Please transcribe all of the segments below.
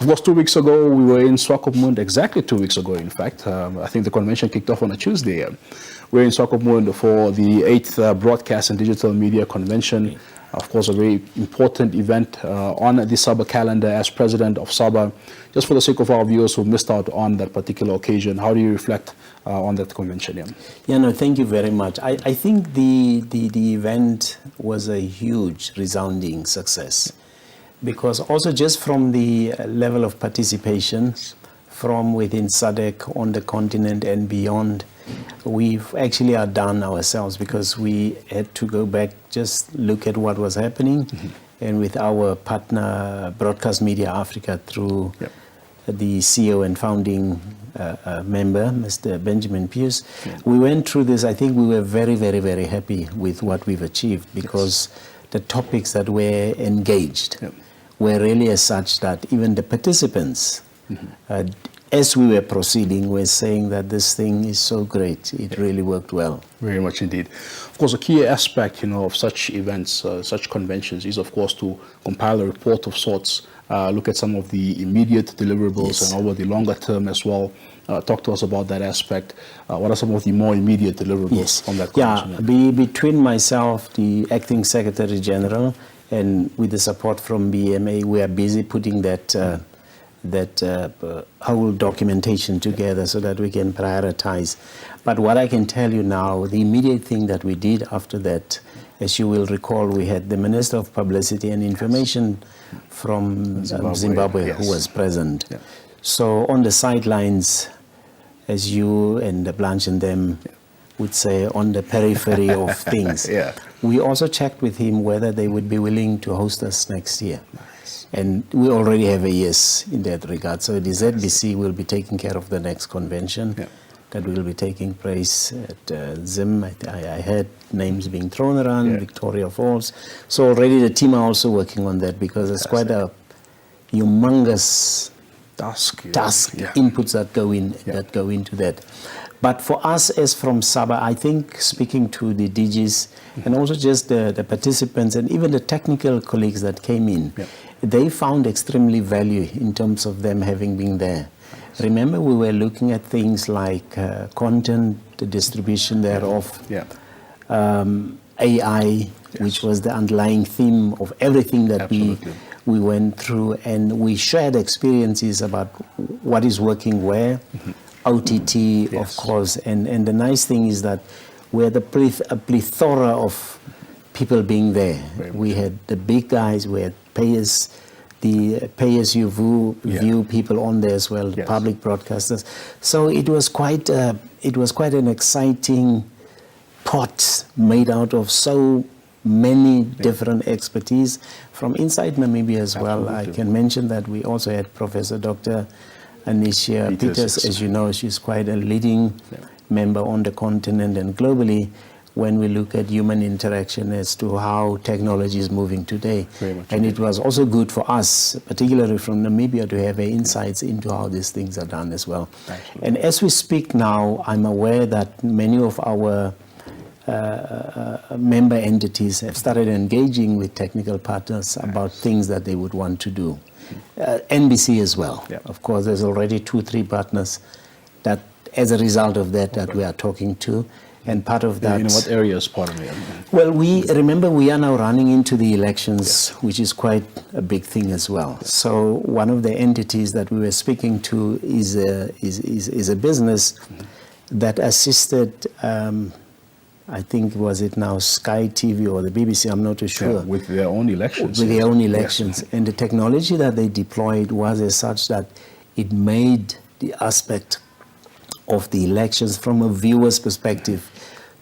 Of course, 2 weeks ago, we were in Swakopmund, exactly 2 weeks ago, in fact. I think the convention kicked off on a Tuesday. We're in Swakopmund for the 8th Broadcast and Digital Media Convention. Of course, a very important event on the SABA calendar. As President of SABA, just for the sake of our viewers who missed out on that particular occasion, how do you reflect on that convention? Yeah, no, thank you very much. I think the event was a huge, resounding success, because also just from the level of participation from within SADC on the continent and beyond, we've actually outdone ourselves, because we had to go back, just look at what was happening, and with our partner Broadcast Media Africa through the CEO and founding member, Mr. Benjamin Pierce, we went through this. I think we were very, very, very happy with what we've achieved, because the topics that were engaged were really as such that even the participants, as we were proceeding, were saying that this thing is so great. It really worked well. Very much indeed. Of course, a key aspect, of such events, such conventions, is of course to compile a report of sorts, look at some of the immediate deliverables and over the longer term as well. Talk to us about that aspect. What are some of the more immediate deliverables from that convention? Between myself, the Acting Secretary General, and with the support from BMA, we are busy putting that whole documentation together so that we can prioritize. But what I can tell you now, the immediate thing that we did after that, as you will recall, we had the Minister of Publicity and Information from Zimbabwe who was present. So on the sidelines, as you and Blanche and them would say, on the periphery of things, we also checked with him whether they would be willing to host us next year. And we already have a yes in that regard. So the ZBC will be taking care of the next convention that will be taking place at Zim. I heard names being thrown around, Victoria Falls. So already the team are also working on that, because it's quite a humongous task inputs that go into that. But for us, as from SABA, I think, speaking to the DGs and also just the participants and even the technical colleagues that came in, they found extremely value in terms of them having been there. Remember, we were looking at things like content, the distribution thereof, AI, which was the underlying theme of everything that we went through, and we shared experiences about what is working where, OTT, of course, and the nice thing is that we had a plethora of people being there. We had the big guys, we had the pay-as-you-view people on there as well, the public broadcasters. So it was quite an exciting pot made out of so many different expertise from inside Namibia as well. I can mention that we also had Professor Dr. Anicia Peters, as you know, she's quite a leading member on the continent and globally when we look at human interaction as to how technology is moving today. And it was also good for us, particularly from Namibia, to have insights into how these things are done as well. And as we speak now, I'm aware that many of our member entities have started engaging with technical partners about things that they would want to do. NBC as well. Of course, there's already 2-3 partners that, as a result of that we are talking to. And part of that... In what areas, pardon me? Well, we are now running into the elections, which is quite a big thing as well. So one of the entities that we were speaking to is a business that assisted, I think, was it now Sky TV or the BBC, I'm not too sure. With their own elections. With their own elections. And the technology that they deployed was as such that it made the aspect of the elections from a viewer's perspective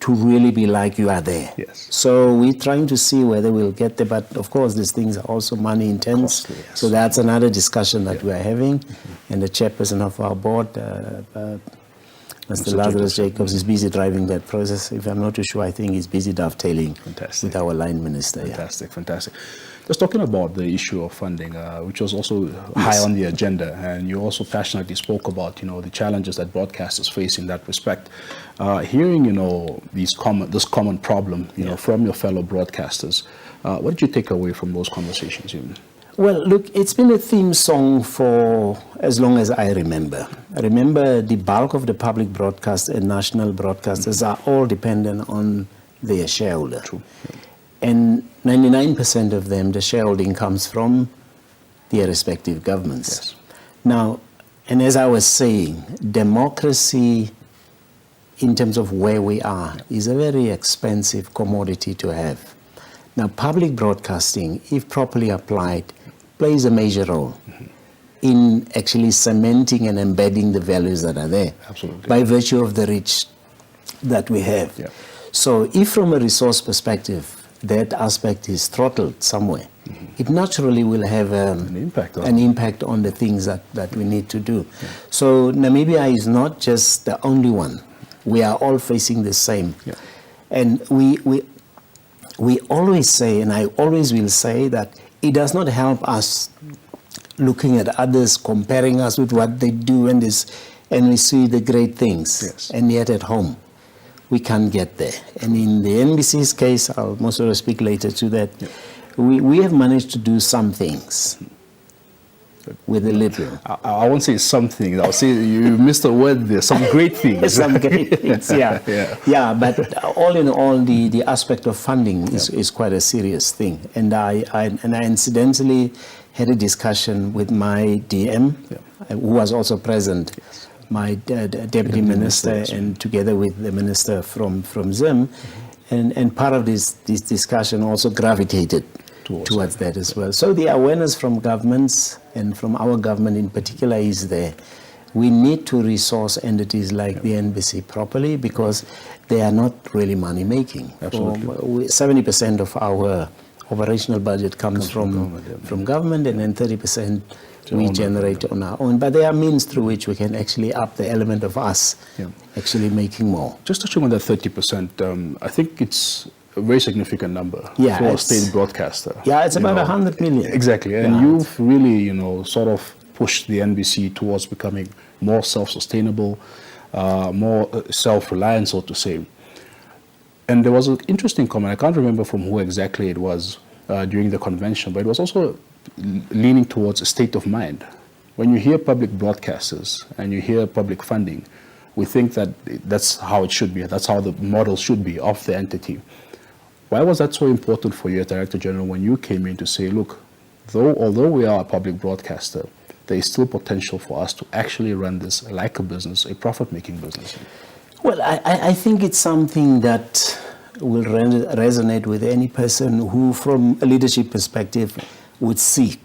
to really be like you are there. So we're trying to see whether we'll get there, but of course these things are also money intense. Costly, so that's another discussion that we are having. And the chairperson of our board, Mr. Lazarus Jacobs, is busy driving that process. If I'm not too sure, I think he's busy dovetailing with our line minister. Fantastic. Just talking about the issue of funding, which was also high on the agenda, and you also passionately spoke about, the challenges that broadcasters face in that respect. Hearing, this common problem, from your fellow broadcasters, what did you take away from those conversations? Well, look, it's been a theme song for as long as I remember. I remember the bulk of the public broadcast and national broadcasters are all dependent on their shareholder. True. And 99% of them, the shareholding comes from their respective governments. Yes. Now, and as I was saying, democracy in terms of where we are is a very expensive commodity to have. Now, public broadcasting, if properly applied, plays a major role in actually cementing and embedding the values that are there. Absolutely. By virtue of the reach that we have. Yeah. So if from a resource perspective, that aspect is throttled somewhere, it naturally will have an impact on the things that we need to do. Yeah. So Namibia is not just the only one. We are all facing the same. Yeah. And we always say, and I always will say, that it does not help us looking at others, comparing us with what they do and we see the great things. Yes. And yet at home, we can't get there. And in the NBC's case, I'll most of speak later to that, we have managed to do some things with a little. I won't say something. I'll say you missed a word there. Some great things. Some great things, yeah. Yeah, but all in all, the aspect of funding is quite a serious thing. And I incidentally had a discussion with my DM, who was also present, my deputy minister, and together with the minister from Zim. And part of this discussion also gravitated towards that as well. So the awareness from governments and from our government in particular is there. We need to resource entities like the NBC properly because they are not really money making. Absolutely. 70% of our operational budget comes from government, and then 30% we generate on our own. But there are means through which we can actually up the element of us actually making more. Just touching on that 30%, I think it's a very significant number for a state broadcaster. Yeah, it's about 100 million. Exactly, and you've really, sort of pushed the NBC towards becoming more self-sustainable, more self-reliant, so to say. And there was an interesting comment, I can't remember from who exactly it was during the convention, but it was also leaning towards a state of mind. When you hear public broadcasters and you hear public funding, we think that that's how it should be, that's how the model should be of the entity. Why was that so important for you as Director General when you came in to say, look, although we are a public broadcaster, there is still potential for us to actually run this like a business, a profit-making business? Well, I think it's something that will resonate with any person who, from a leadership perspective, would see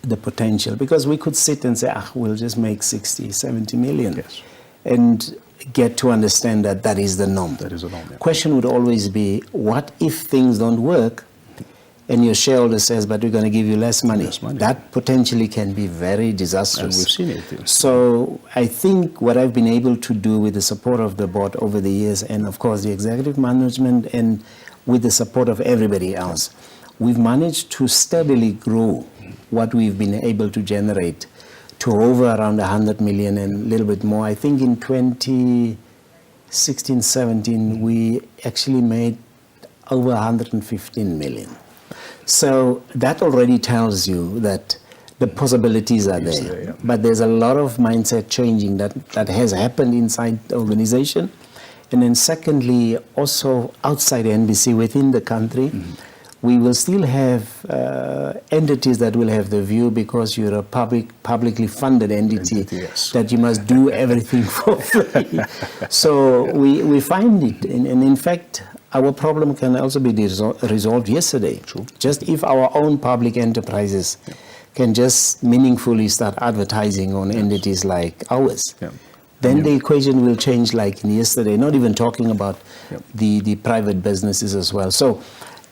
the potential. Because we could sit and say, we'll just make 60, 70 million. Yes. And get to understand that that is the norm. That is the norm, yeah. Question would always be, what if things don't work and your shareholder says, but we're going to give you less money? That potentially can be very disastrous. And we've seen it. Yeah. So I think what I've been able to do with the support of the board over the years, and of course the executive management, and with the support of everybody else, we've managed to steadily grow what we've been able to generate to over around 100 million and a little bit more. I think in 2016-17, we actually made over 115 million. So that already tells you that the possibilities are there. But there's a lot of mindset changing that has happened inside the organization. And then secondly, also outside NBC, within the country, we will still have entities that will have the view, because you're a publicly funded entity, that you must do everything for free. So we find it, and in fact, our problem can also be resolved yesterday. True. Just if our own public enterprises can just meaningfully start advertising on entities like ours. Then the equation will change like in yesterday, not even talking about the private businesses as well. So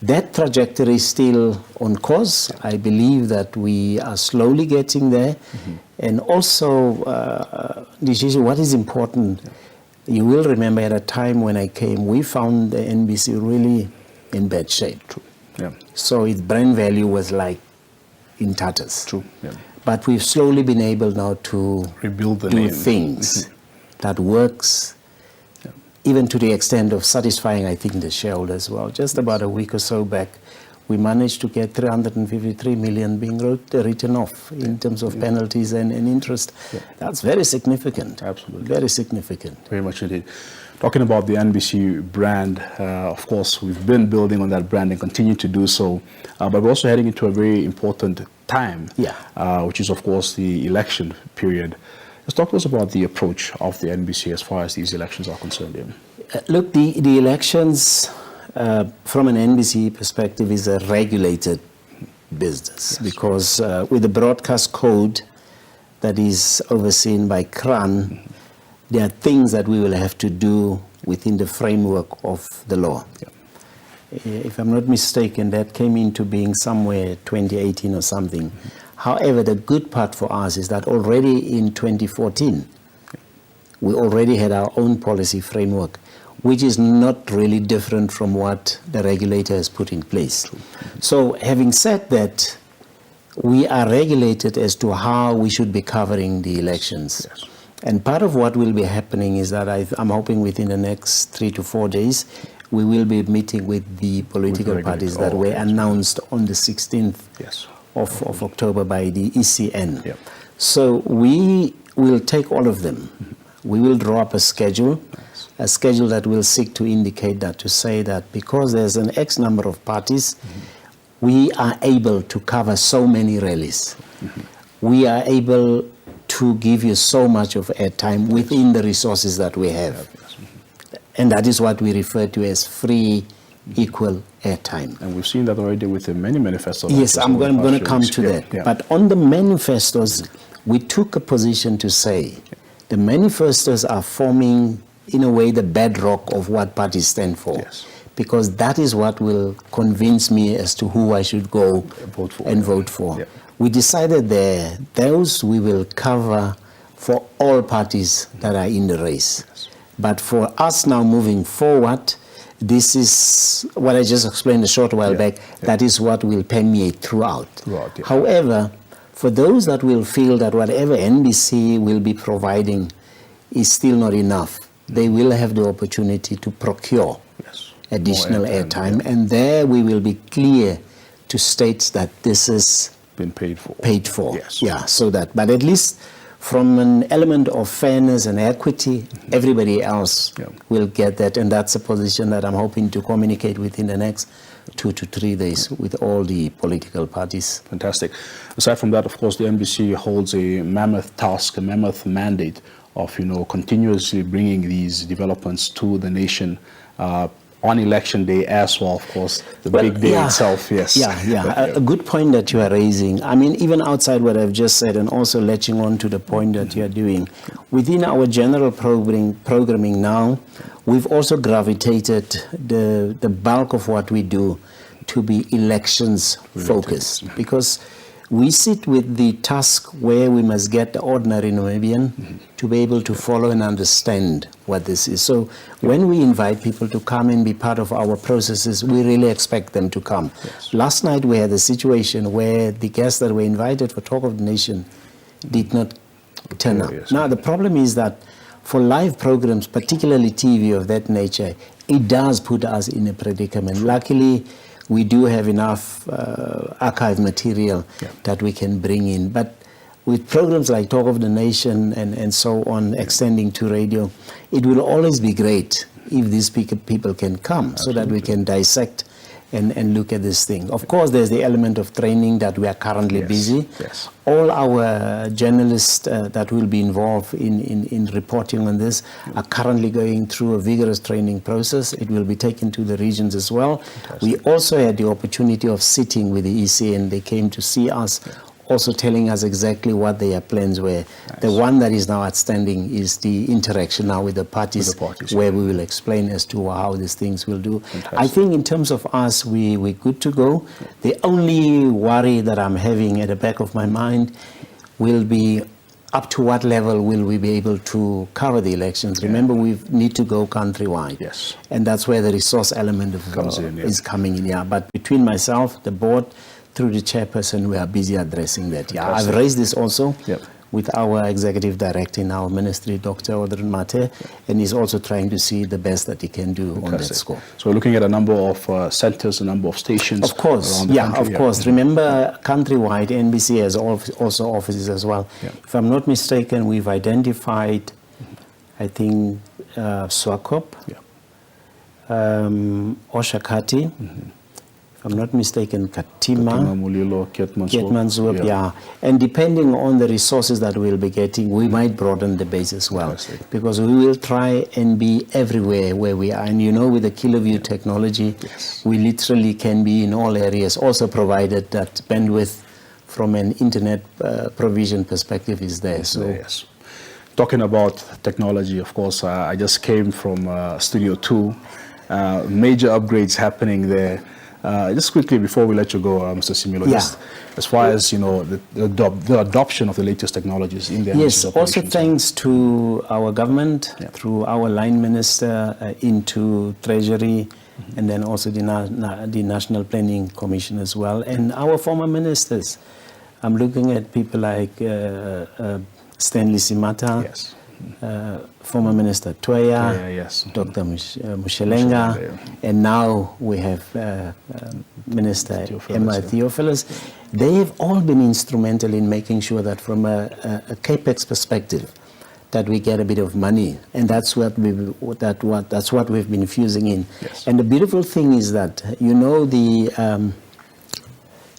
that trajectory is still on course. I believe that we are slowly getting there. And also, what is important, you will remember at a time when I came, we found the NBC really in bad shape. So its brand value was like in tatters. But we've slowly been able now to rebuild the do things that works, even to the extent of satisfying, I think, the shareholders as well. Just about a week or so back, we managed to get 353 million being written off in terms of penalties and interest. Yeah. That's very significant. Absolutely. Very significant. Very much indeed. Talking about the NBC brand, of course, we've been building on that brand and continue to do so, but we're also heading into a very important time, which is, of course, the election period. Let's talk to us about the approach of the NBC as far as these elections are concerned. Look, the elections, from an NBC perspective, is a regulated business, because with the broadcast code that is overseen by CRAN, there are things that we will have to do within the framework of the law. If I'm not mistaken, that came into being somewhere 2018 or something. However, the good part for us is that already in 2014, we already had our own policy framework, which is not really different from what the regulator has put in place. So having said that, we are regulated as to how we should be covering the elections. Yes. And part of what will be happening is that I'm hoping within the next 3 to 4 days, we will be meeting with the political parties that were announced on the 16th of October by the ECN. Yep. So we will take all of them. We will draw up a schedule that will seek to indicate that, to say that because there's an X number of parties, we are able to cover so many rallies. We are able to give you so much of airtime within the resources that we have. And that is what we refer to as free, equal airtime. And we've seen that already with the many manifestos. Yes, I'm going to come to that. But on the manifestos, we took a position to say the manifestos are forming, in a way, the bedrock of what parties stand for. Because that is what will convince me as to who I should go vote for. We decided those we will cover for all parties that are in the race. But for us now moving forward, this is what I just explained a short while back, that is what will permeate throughout. However, for those that will feel that whatever NBC will be providing is still not enough, they will have the opportunity to procure additional airtime, and there we will be clear to state that this is been paid for. So that, but at least from an element of fairness and equity, everybody else will get that, and that's a position that I'm hoping to communicate within the next 2 to 3 days with all the political parties. Fantastic. Aside from that, of course, the NBC holds a mammoth task, a mammoth mandate of, continuously bringing these developments to the nation on election day as well, of course, the big day itself, A good point that you are raising. I mean, even outside what I've just said, and also latching on to the point that you are doing, within our general programming now, we've also gravitated the bulk of what we do to be elections focused, because we sit with the task where we must get the ordinary Namibian to be able to follow and understand what this is. So when we invite people to come and be part of our processes, we really expect them to come. Last night we had a situation where the guests that were invited for Talk of the Nation did not turn up. Now the problem is that for live programs, particularly TV of that nature, it does put us in a predicament. Luckily, we do have enough archive material that we can bring in. But with programs like Talk of the Nation and so on, extending to radio, it will always be great if these people can come so that we can dissect and look at this thing. Of course, there's the element of training that we are currently busy. All our journalists that will be involved in reporting on this are currently going through a vigorous training process. It will be taken to the regions as well. We also had the opportunity of sitting with the EC, and they came to see us, also telling us exactly what their plans were. The one that is now outstanding is the interaction now with the parties, where we will explain as to how these things will do. I think in terms of us, we're good to go. The only worry that I'm having at the back of my mind will be up to what level will we be able to cover the elections. Remember, we need to go countrywide. And that's where the resource element is coming in. But between myself, the board, through the chairperson, we are busy addressing that. I've raised this also with our executive director in our ministry, Dr. Odrin Mate, and he's also trying to see the best that he can do on that score. So we're looking at a number of centers, a number of stations. Of course, around the country. of course. Remember, countrywide, NBC has also offices as well. Yeah. If I'm not mistaken, we've identified, I think, Swakop, Oshakati, if I'm not mistaken, Katima, Mulilo, Keetmanshoop, yeah. And depending on the resources that we'll be getting, we might broaden the base as well. Because we will try and be everywhere where we are. And you know, with the KiloView technology, we literally can be in all areas, also provided that bandwidth from an internet provision perspective is there. Yes. Talking about technology, of course, I just came from Studio 2. Major upgrades happening there. Just quickly before we let you go, Mr. Similo, just as far as you know, the adoption of the latest technologies in the also thanks to our government through our line minister into Treasury, and then also the National Planning Commission as well, and our former ministers. I'm looking at people like Stanley Similo, former Minister Toya, Dr. Mushelenga, and now we have Minister Emma Theophilus. They have all been instrumental in making sure that from a capex perspective, that we get a bit of money, and that's what we've been fusing in. And the beautiful thing is that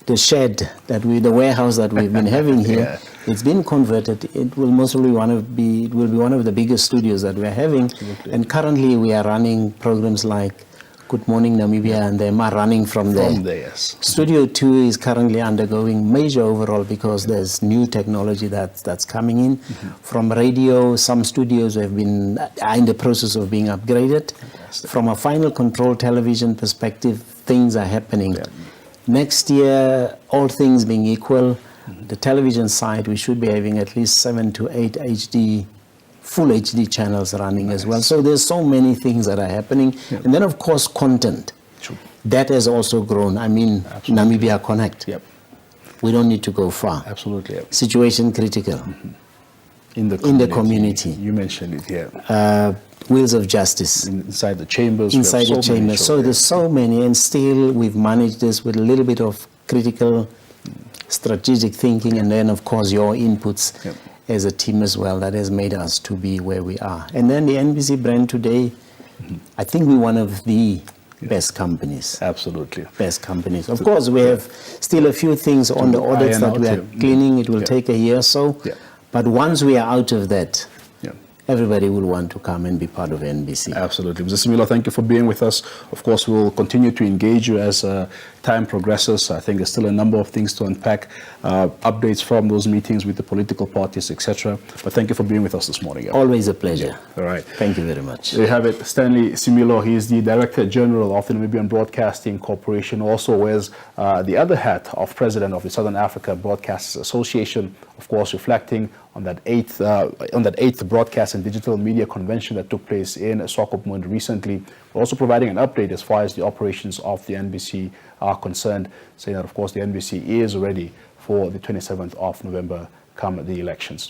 the shed the warehouse that we've been having here. It's been converted. It will mostly be one of the biggest studios that we're having. And currently we are running programs like Good Morning Namibia, and them are running from there. Studio 2 is currently undergoing major overhaul because there's new technology that's coming in. From radio, some studios are in the process of being upgraded. From a final control television perspective, things are happening. Next year, all things being equal, the television side, we should be having at least 7 to 8 full HD channels running as well. So there's so many things that are happening. And then, of course, content. That has also grown. I mean, Namibia Connect. We don't need to go far. Situation critical. In the community. You mentioned it here. Wheels of Justice. Inside the chambers. So there's so many, and still we've managed this with a little bit of critical strategic thinking, and then of course your inputs as a team as well, that has made us to be where we are. And then the NBC brand today, I think we're one of the best companies. Best companies. Of course, we have still a few things on the audits that we are cleaning. It will take a year or so. But once we are out of that, everybody will want to come and be part of NBC. Absolutely. Mr. Similo, thank you for being with us. Of course, we'll continue to engage you as time progresses. I think there's still a number of things to unpack, updates from those meetings with the political parties, etc. But thank you for being with us this morning. Always a pleasure. All right. Thank you very much. There you have it. Stanley Similo, he is the Director General of the Namibia Broadcasting Corporation, also wears the other hat of President of the Southern Africa Broadcasters Association, of course, reflecting on that eighth broadcast and digital media convention that took place in Swakopmund recently. We're also providing an update as far as the operations of the NBC are concerned, saying that, of course, the NBC is ready for the 27th of November come the elections.